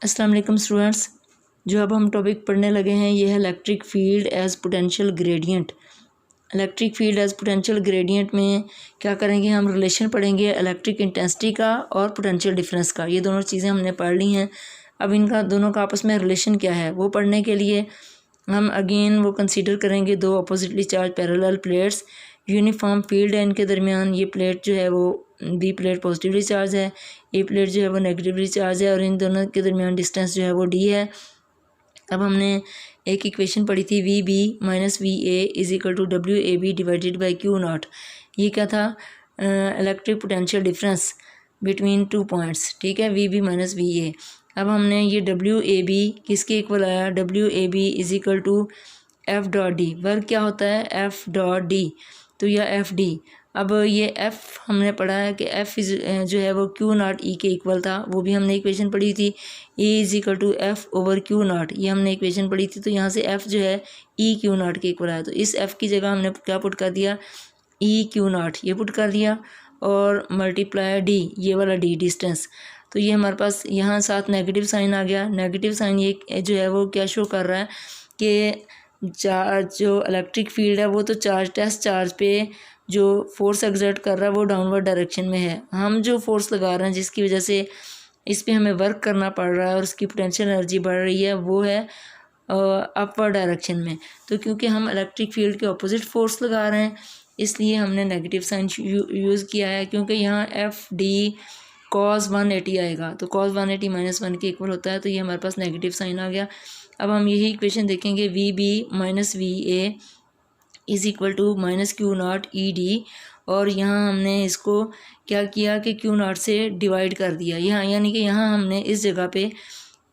अस्सलाम वालेकुम स्टूडेंट्स। जो अब हम टॉपिक पढ़ने लगे हैं ये है electric field as potential gradient. Electric field as potential gradient में क्या करेंगे, हम रिलेशन पढ़ेंगे इलेक्ट्रिक इंटेंसिटी का और पोटेंशियल डिफरेंस का। ये दोनों चीज़ें हमने पढ़ ली हैं। अब इनका दोनों का आपस में रिलेशन क्या है वो पढ़ने के लिए हम अगेन वो कंसीडर करेंगे दो oppositely charge parallel plates. Uniform field है इनके दरमियान। ये प्लेट जो है वो बी प्लेट पॉजिटिवली चार्ज है, ए प्लेट जो है वो नेगेटिवली चार्ज है और इन दोनों के दरमियान डिस्टेंस जो है वो डी है। अब हमने एक इक्वेशन पढ़ी थी V B minus V A is equal to W A B divided by Q naught. ये क्या था, electric potential difference between two points. ठीक है, V B minus V A. अब हमने ये डब्ल्यू ए बी किसके इक्वल आया, W A B is equal to F dot D. Work क्या होता है, एफ डॉट डी, तो यह एफ डी। अब ये एफ हमने पढ़ा है कि एफ जो है वो क्यू नॉट ई के इक्वल था, वो भी हमने इक्वेशन पढ़ी थी। E is equal to F over Q naught, ये हमने इक्वेशन पढ़ी थी। तो यहाँ से एफ जो है ई क्यू नॉट के इक्वल आया, तो इस एफ की जगह हमने क्या पुट कर दिया, ई क्यू नॉट ये पुट कर दिया और मल्टीप्लाई डी, ये वाला डी डिस्टेंस। तो ये हमारे पास यहाँ साथ नेगेटिव साइन आ गया। नेगेटिव साइन ये जो है वो क्या शो कर रहा है कि चार्ज जो इलेक्ट्रिक फील्ड है वो तो चार्ज टेस्ट चार्ज पे जो फोर्स एग्जर्ट कर रहा है वो डाउनवर्ड डायरेक्शन में है। हम जो फोर्स लगा रहे हैं जिसकी वजह से इस पे हमें वर्क करना पड़ रहा है और उसकी पोटेंशियल एनर्जी बढ़ रही है वो है अपवर्ड डायरेक्शन में। तो क्योंकि हम इलेक्ट्रिक फील्ड के ऑपोजिट फोर्स लगा रहे हैं इसलिए हमने नेगेटिव साइन यूज़ किया है, क्योंकि यहाँ एफ डी कॉस 180 आएगा, तो कॉस 180 माइनस 1 के इक्वल होता है, तो ये हमारे पास नेगेटिव साइन आ गया। अब हम यही इक्वेशन देखेंगे, V B minus V A is equal to minus Q naught E D, और यहाँ हमने इसको क्या किया कि क्यू नॉट से डिवाइड कर दिया यहाँ, यानी कि यहाँ हमने इस जगह पे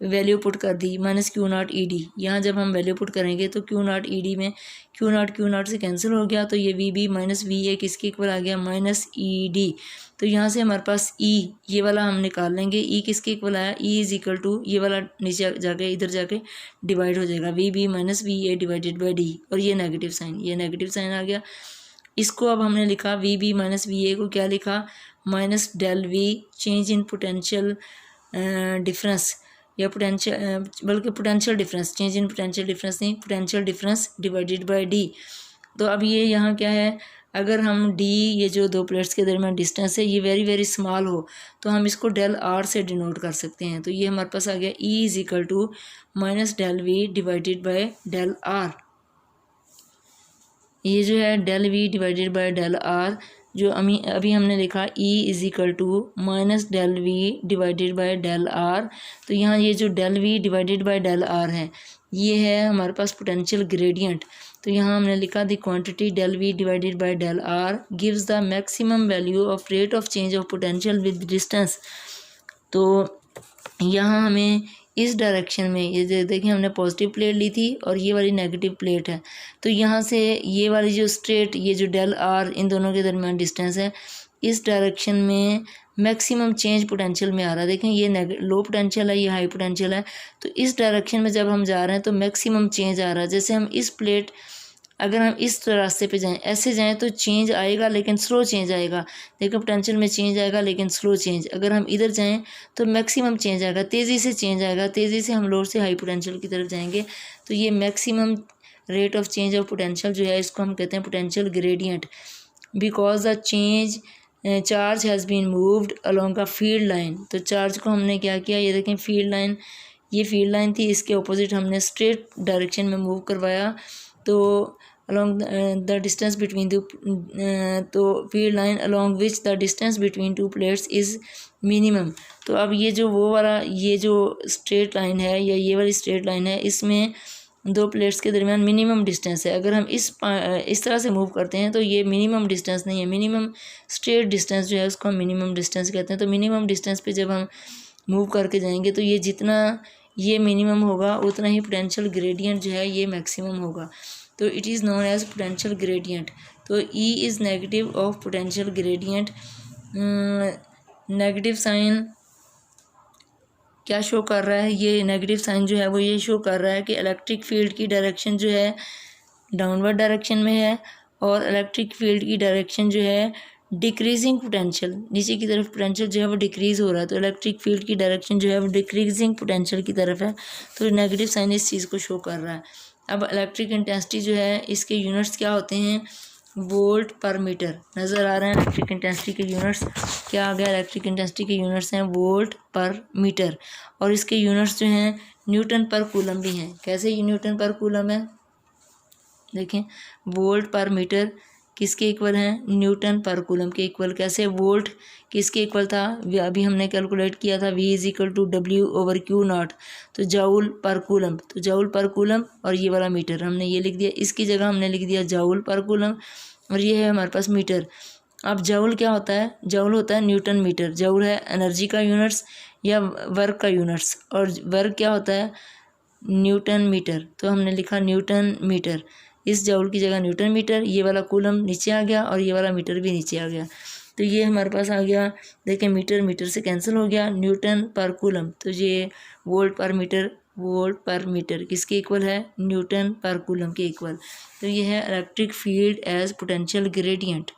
वैल्यू पुट कर दी minus Q naught E d. यहाँ जब हम वैल्यू पुट करेंगे तो क्यू नॉट ई डी में क्यू नॉट से कैंसिल हो गया, तो ये V B minus V A किसके इक्वल आ गया, माइनस ई डी। तो यहाँ से हमारे पास ई ये वाला हम निकाल लेंगे, ई किसके इक्वल आया, ई इज इक्वल टू ये वाला नीचे जाके इधर जाके डिवाइड हो जाएगा, V B minus V A divided by D, और ये नेगेटिव साइन आ गया। इसको अब हमने लिखा V B minus V A को क्या लिखा, minus del V change in potential difference, या potential difference, change in potential difference नहीं, potential difference divided by d. तो अब ये यहाँ क्या है, अगर हम डी ये जो दो प्लेट्स के दरमियान डिस्टेंस है ये वेरी वेरी स्मॉल हो तो हम इसको डेल आर से डिनोट कर सकते हैं। तो ये हमारे पास आ गया E is equal to minus del V divided by del R. ये जो है del V divided by del R जो अभी हमने लिखा E is equal to minus del V divided by del R. तो यहाँ ये जो del V divided by del R है ये है हमारे पास पोटेंशियल ग्रेडियंट। तो यहाँ हमने लिखा the quantity del V divided by del R gives the maximum value of rate of change of potential with distance. तो यहाँ हमें इस डायरेक्शन में ये देखिए हमने पॉजिटिव प्लेट ली थी और ये वाली नेगेटिव प्लेट है, तो यहाँ से ये वाली जो स्ट्रेट ये जो डेल आर इन दोनों के दरमियान डिस्टेंस है इस डायरेक्शन में मैक्सिमम चेंज पोटेंशियल में आ रहा है। देखें ये लो पोटेंशियल है, ये हाई पोटेंशियल है, तो इस डायरेक्शन में जब हम जा रहे हैं तो मैक्सिमम चेंज आ रहा है। जैसे हम इस प्लेट अगर हम इस रास्ते पे जाएं ऐसे जाएं तो चेंज आएगा लेकिन स्लो चेंज आएगा। देखो पोटेंशियल में चेंज आएगा लेकिन स्लो चेंज। अगर हम इधर जाएं तो मैक्सिमम चेंज आएगा, तेज़ी से चेंज आएगा, तेज़ी से हम लोअर से हाई पोटेंशियल की तरफ जाएंगे। तो ये maximum rate of change of potential जो है इसको हम कहते हैं potential gradient. Because the change charge has been moved along a field line. तो चार्ज को हमने क्या किया, ये देखें फील्ड लाइन, ये फील्ड लाइन थी, इसके ऑपोजिट हमने स्ट्रेट डायरेक्शन में मूव करवाया। तो along the distance between the तो field line along which the distance between two plates is minimum। तो अब ये जो वो वाला ये जो स्ट्रेट लाइन है या ये वाली स्ट्रेट लाइन है इसमें दो प्लेट्स के दरमियान मिनिमम डिस्टेंस है। अगर हम इस तरह से मूव करते हैं तो ये मिनिमम डिस्टेंस नहीं है, मिनिमम स्ट्रेट डिस्टेंस जो है उसको हम मिनिमम डिस्टेंस कहते हैं। तो मिनिमम डिस्टेंस पे जब हम मूव करके जाएंगे तो ये जितना ये मिनिमम होगा उतना ही पोटेंशियल ग्रेडियंट जो है ये मैक्सिमम होगा। तो it is known as potential gradient. तो E is negative of potential gradient. Negative sign क्या शो कर रहा है, ये नेगेटिव साइन जो है वो ये शो कर रहा है कि इलेक्ट्रिक फील्ड की डायरेक्शन जो है डाउनवर्ड डायरेक्शन में है और इलेक्ट्रिक फील्ड की डायरेक्शन जो है डिक्रीजिंग पोटेंशियल, नीचे की तरफ पोटेंशियल जो है वो डिक्रीज़ हो रहा है, तो इलेक्ट्रिक फील्ड की डायरेक्शन जो है वो डिक्रीजिंग पोटेंशियल की तरफ है, तो नेगेटिव साइन इस चीज़ को शो कर रहा है। अब इलेक्ट्रिक इंटेंसिटी जो है इसके यूनिट्स क्या होते हैं, वोल्ट पर मीटर नज़र आ रहे हैं। इलेक्ट्रिक इंटेंसिटी के यूनिट्स क्या आ गया, इलेक्ट्रिक इंटेंसिटी के यूनिट्स हैं वोल्ट पर मीटर, और इसके यूनिट्स जो हैं न्यूटन पर कूलम भी हैं। कैसे ये न्यूटन पर कूलम है, देखें वोल्ट पर मीटर किसके इक्वल हैं, न्यूटन पर कूलम के इक्वल। कैसे, वोल्ट किसके इक्वल था, अभी हमने कैलकुलेट किया था V = W/Q0, तो जाउल पर कूलम, तो जाउल पर कूलम, और ये वाला मीटर हमने ये लिख दिया, इसकी जगह हमने लिख दिया जाउल पर कूलम, और ये है हमारे पास मीटर। अब जाउल क्या होता है, जाउल होता है न्यूटन मीटर, जाउल है एनर्जी का यूनिट्स या वर्क का यूनिट्स, और वर्क क्या होता है, न्यूटन मीटर, तो हमने लिखा न्यूटन मीटर, इस जाउल की जगह न्यूटन मीटर, ये वाला कूलम नीचे आ गया और ये वाला मीटर भी नीचे आ गया, तो ये हमारे पास आ गया। देखें मीटर मीटर से कैंसिल हो गया, न्यूटन पर कूलम, तो ये volt per metre, volt per metre किसके इक्वल है, न्यूटन पर कूलम के इक्वल। तो ये है electric field as potential gradient.